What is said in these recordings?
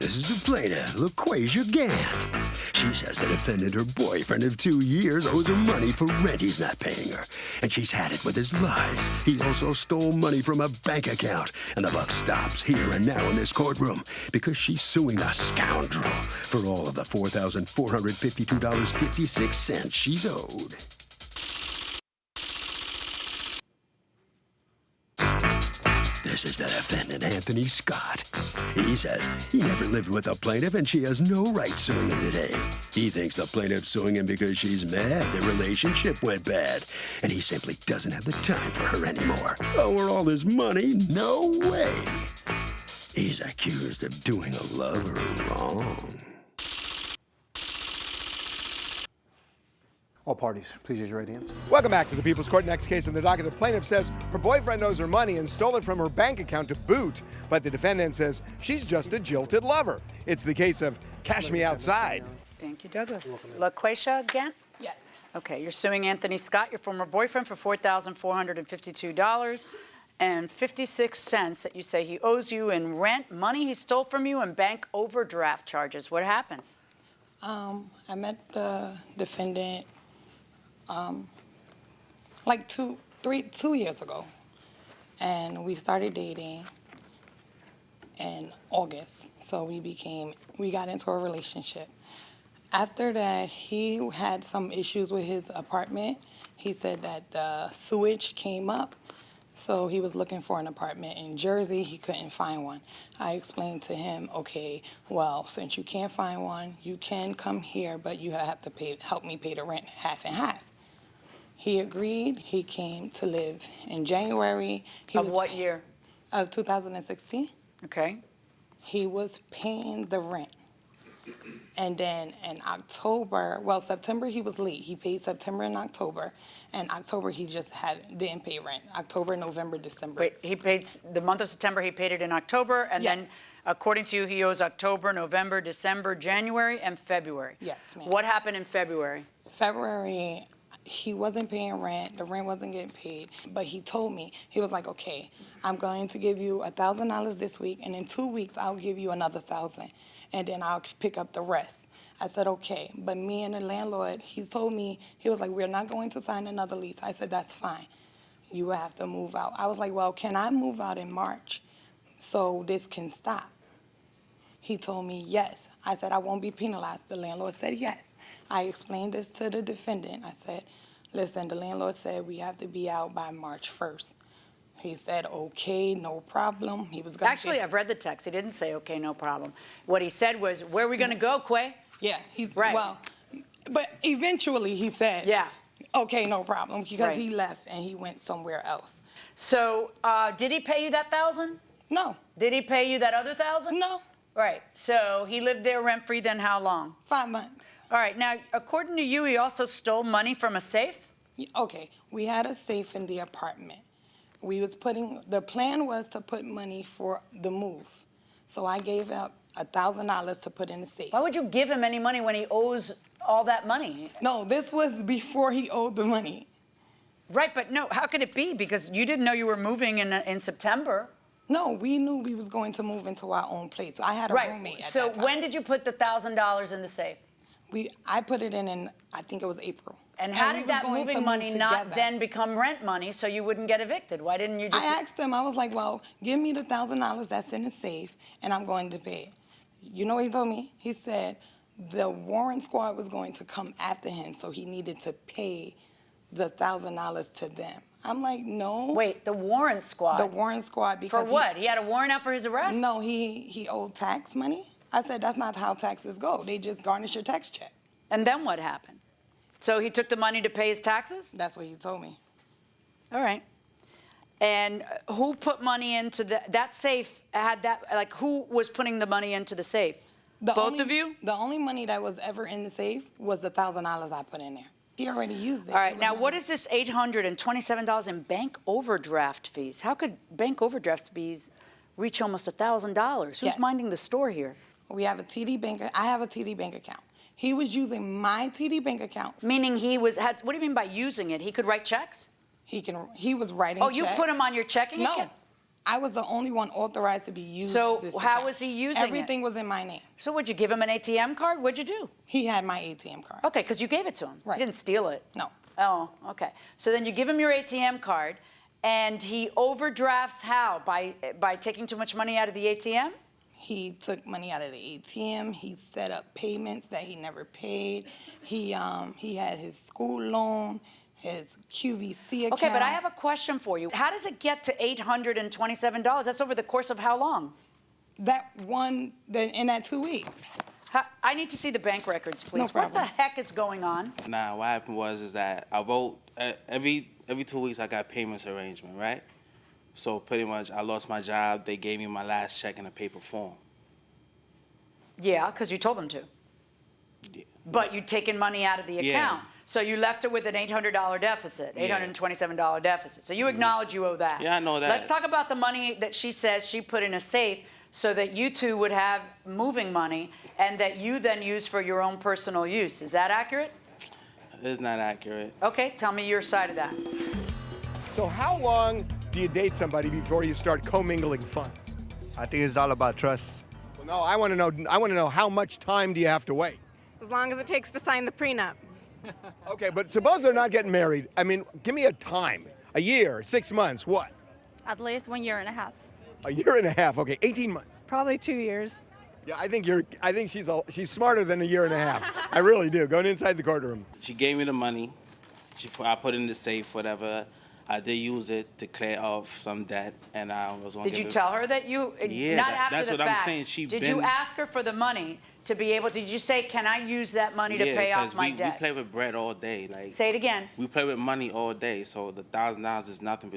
This is the plaintiff, LaQuasia Gant. She says the defendant, her boyfriend of 2 years, owes her money for rent he's not paying her. And she's had it with his lies. He also stole money from a bank account. And the buck stops here and now in this courtroom because she's suing the scoundrel for all of the $4,452.56 she's owed. This is the defendant, Anthony Scott. He says he never lived with the plaintiff and she has no right suing him today. He thinks the plaintiff's suing him because she's mad their relationship went bad, and he simply doesn't have the time for her anymore. Owe her all his money? No way. He's accused of doing a lover wrong. All parties, please use your right hands. Welcome back to the People's Court. Next case in the docket, the plaintiff says her boyfriend owes her money and stole it from her bank account to boot. But the defendant says she's just a jilted lover. It's the case of Cash Me Outside. Thank you, Douglas. LaQuasia Gant? Yes. Okay, you're suing Anthony Scott, your former boyfriend, for $4,452.56 that you say he owes you in rent, money he stole from you, and bank overdraft charges. What happened? I met the defendant like 2 years ago, and we started dating in August. So we got into a relationship. After that, he had some issues with his apartment. He said that the sewage came up, so he was looking for an apartment in Jersey. He couldn't find one. I explained to him, okay, well, since you can't find one, you can come here, but you have to help me pay the rent half and half. He agreed. He came to live in January. Of what year? Of 2016. Okay. He was paying the rent. And then in October, well, September he was late. He paid September and October. And October he just didn't pay rent. October, November, December. Wait, he paid the month of September, he paid it in October, and Yes. then according to you, he owes October, November, December, January, and February. Yes, ma'am. What happened in February? February, he wasn't paying rent. The rent wasn't getting paid. But he told me, he was like, okay, I'm going to give you $1,000 this week, and in 2 weeks, I'll give you another $1,000, and then I'll pick up the rest. I said, okay. But me and the landlord, he told me, he was like, we're not going to sign another lease. I said, that's fine. You will have to move out. I was like, well, can I move out in March so this can stop? He told me yes. I said, I won't be penalized. The landlord said yes. I explained this to the defendant. I said, listen, the landlord said we have to be out by March 1st. He said, okay, no problem. He was going to Actually, I've read the text. He didn't say, okay, no problem. What he said was, where are we going to go, Quay? Yeah, he's Right. Well, but eventually he said, Yeah. okay, no problem, because Right. he left and he went somewhere else. So did he pay you that $1,000? No, Did he pay you that other $1,000? no, Right. So he lived there rent-free then how long? 5 months. All right. Now, according to you, he also stole money from a safe? Okay, we had a safe in the apartment. The plan was to put money for the move. So I gave out $1,000 to put in the safe. Why would you give him any money when he owes all that money? No, this was before he owed the money. Right, but no, how could it be? Because you didn't know you were moving in September. No, we knew we was going to move into our own place. I had a roommate at So that time. when did you put the $1,000 in the safe? I put it in, I think it was April. And how we did was that going to moving move money not together. then become rent money so you wouldn't get evicted? Why didn't you just... I asked him, I was like, well, give me the $1,000 that's in the safe, and I'm going to pay it. You know what he told me? He said the warrant squad was going to come after him, so he needed to pay the $1,000 to them. I'm like, no. Wait, the warrant squad? The warrant squad, because For what? He had a warrant out for his arrest? No, he owed tax money. I said, that's not how taxes go. They just garnish your tax check. And then what happened? So he took the money to pay his taxes? That's what he told me. All right. And who put money into that safe? Had that, like, who was putting the money into the safe? Both of you? The only money that was ever in the safe was the $1,000 I put in there. He already used it. All right. Now, what is this $827 in bank overdraft fees? How could bank overdraft fees reach almost $1,000? Who's Yes. minding the store here? We have a TD bank. I have a TD bank account. He was using my TD bank account. Meaning he was what do you mean by using it? He could write checks? He was writing Oh, checks. you put him on your checking account? No, I was the only one authorized to be used. So this how account. was he using it? Everything was in my name. So would you give him an ATM card? What'd you do? He had my ATM card. Okay, because you gave it to him. Right. You didn't steal it. No. Oh, okay. So then you give him your ATM card, and he overdrafts how? By taking too much money out of the ATM? He took money out of the ATM. He set up payments that he never paid. He had his school loan, his QVC account. Okay, but I have a question for you. How does it get to $827? That's over the course of how long? In that 2 weeks. I need to see the bank records, please. No What problem. the heck is going on? Nah, what happened is that I wrote every 2 weeks I got payments arrangement, right? So pretty much I lost my job. They gave me my last check in a paper form. Yeah, because you told them to. Yeah. But you'd taken money out of the Yeah. account. So you left it with an $800 deficit, $827 deficit. So you acknowledge you owe that. Yeah, I know that. Let's talk about the money that she says she put in a safe so that you two would have moving money and that you then use for your own personal use. Is that accurate? It's not accurate. Okay, tell me your side of that. So how long do you date somebody before you start commingling funds? I think it's all about trust. Well, no, I want to know how much time do you have to wait? As long as it takes to sign the prenup. Okay, but suppose they're not getting married. I mean, give me a time. A year, 6 months, what? At least 1.5 years. A year and a half. Okay, 18 months. Probably 2 years. Yeah, I think she's smarter than a year and a half. I really do. Going inside the courtroom. She gave me the money. I put it in the safe, whatever. I did use it to clear off some debt, and I was going to Did you tell her that you, Yeah, not after that's the what I'm fact, saying. did you ask her for the money to be able, did you say, can I use that money to pay off my debt? we play with bread all day. Like, Say it again. we play with money all day, so the $1,000 is nothing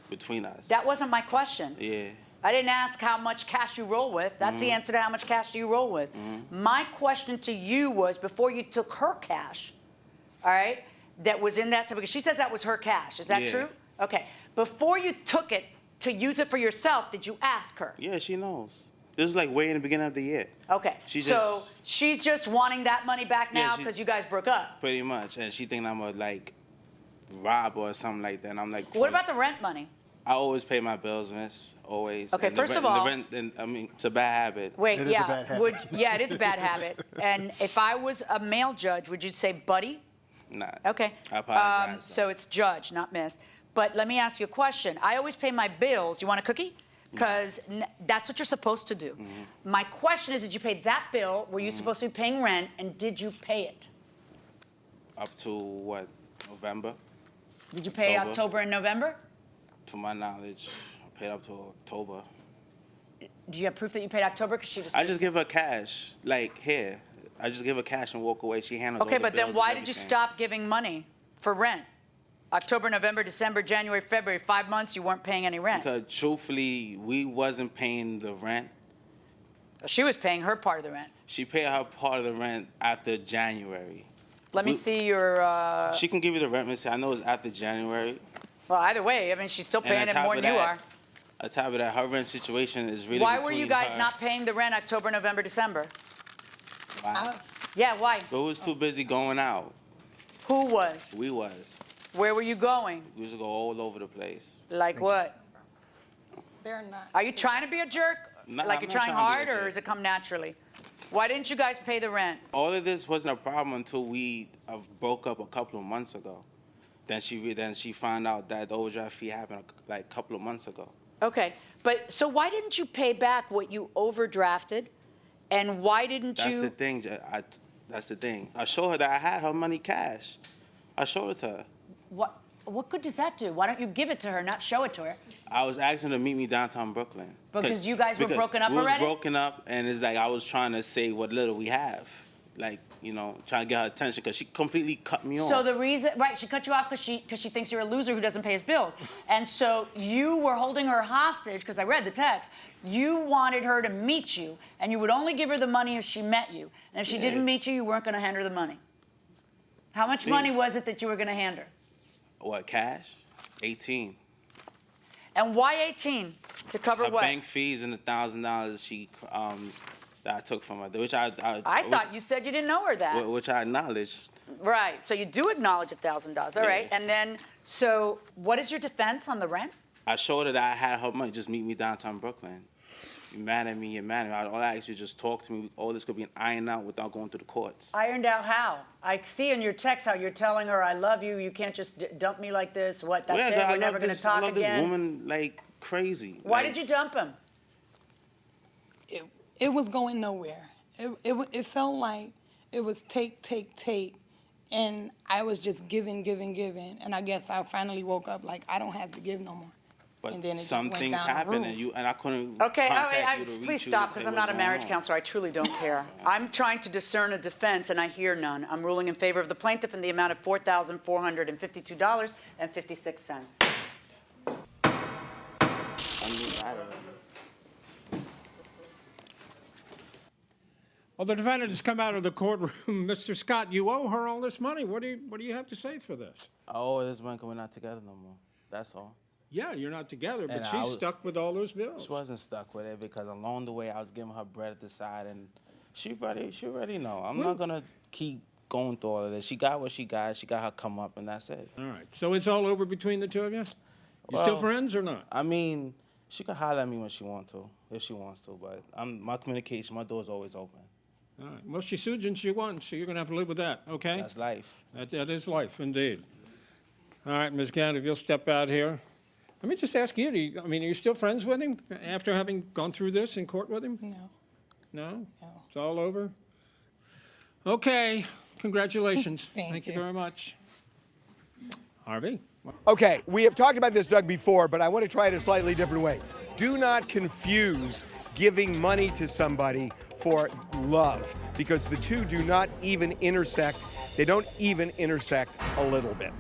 between us. That wasn't my question. Yeah. I didn't ask how much cash you roll with. That's the answer to how much cash do you roll with. My question to you was, before you took her cash, all right, that was in that, because she says that was her cash. Is that Yeah. true? Okay. Before you took it to use it for yourself, did you ask her? Yeah, she knows. This is like way in the beginning of the year. Okay. She's just wanting that money back Yeah, now she- because you guys broke up. Pretty much, and she think I'm a like rob or something like that. And I'm like, What about the rent money? I always pay my bills, miss. Always. Okay, And the first of rent- all- the rent, and, I mean, it's a bad habit. Wait, It is a yeah. bad habit. Yeah, it is a bad habit. And if I was a male judge, would you say buddy? Nah. Okay. I apologize. So it's judge, not miss. But let me ask you a question. I always pay my bills. You want a cookie? Because that's what you're supposed to do. My question is, did you pay that bill? Were you supposed to be paying rent? And did you pay it? Up to what? November? Did you pay October. October and November? To my knowledge, I paid up to October. Do you have proof that you paid October? Because she just. I just give her cash, like here. I just give her cash and walk away. She handles all Okay, the but then bills why and did you everything. stop giving money for rent? October, November, December, January, February, 5 months you weren't paying any rent. Because truthfully, we wasn't paying the rent. She was paying her part of the rent. She paid her part of the rent after January. Let me see your. She can give you the rent, Missy. I know it's after January. Well, either way, I mean, she's still And paying on it top more of than you that- are. On top of that, her rent situation is really Why were you between guys her- not paying the rent October, November, December? Why? Yeah, why? But we was too busy going out. Who was? We was. Where were you going? We used to go all over the place. Like what? They're not. Are you trying to be a jerk? No, Like I'm you're not trying trying to hard, be a or jerk. does it come naturally? Why didn't you guys pay the rent? All of this wasn't a problem until we broke up a couple of months ago. Then she found out that the overdraft fee happened like a couple of months ago. Okay, but so why didn't you pay back what you overdrafted, and why didn't That's you? the thing. That's the thing. I showed her that I had her money cash. I showed it to her. What good does that do? Why don't you give it to her, not show it to her? I was asking her to meet me downtown Brooklyn. Because you guys were because broken up we already? was broken up, and it's like I was trying to say what little we have. Like, you know, trying to get her attention because she completely cut me off. So the reason, right, she cut you off because she thinks you're a loser who doesn't pay his bills. And so you were holding her hostage, because I read the text. You wanted her to meet you, and you would only give her the money if she met you. And if she didn't meet you, you weren't going to hand her the money. How much money was it that you were going to hand her? What, cash? 18. And why 18? To cover Her what? bank fees and the $1,000 she that I took from her, which I thought you said you didn't know her that. which I acknowledged. Right, so you do acknowledge $1,000, all right. And then, so what is your defense on the rent? I showed her that I had her money. Just meet me downtown Brooklyn. You're mad at me, you're mad at me. All I asked you just talk to me. All this could be an iron out without going through the courts. Ironed out how? I see in your text how you're telling her, I love you, you can't just dump me like this. What, that's it? We're never going to talk again? I love this woman like crazy. Why did you dump him? It was going nowhere. It felt like it was take, and I was just giving, and I guess I finally woke up like I don't have to give no more. But and then it some just went things down the happened, roof. and I couldn't Okay, contact you to reach please you stop, to because tell I'm you not a what's marriage going on. counselor. I truly don't care. I'm trying to discern a defense, and I hear none. I'm ruling in favor of the plaintiff in the amount of $4,452.56. Well, the defendant has come out of the courtroom. Mr. Scott, you owe her all this money. What do you have to say for this? Oh, this month we're not together no more. That's all. Yeah, you're not together, but And she's stuck with all those bills. She wasn't stuck with it because along the way I was giving her bread at the side, and she already know. I'm not gonna keep going through all of this. She got what she got. She got her come up, and that's it. All right, so it's all over between the two of you? You still Well, friends or not? I mean, she can holler at me when she wants to, if she wants to. But my communication, my door's always open. All right, well, she sued you and she won, so you're gonna have to live with that, okay? That's life. That is life, indeed. All right, Ms. Gant, if you'll step out here. Let me just ask you, are you still friends with him after having gone through this in court with him? No. No? No. It's all over? Okay, congratulations. Thank you you. very much. Harvey? Okay, we have talked about this, Doug, before, but I want to try it a slightly different way. Do not confuse giving money to somebody for love, because the two do not even intersect. They don't even intersect a little bit.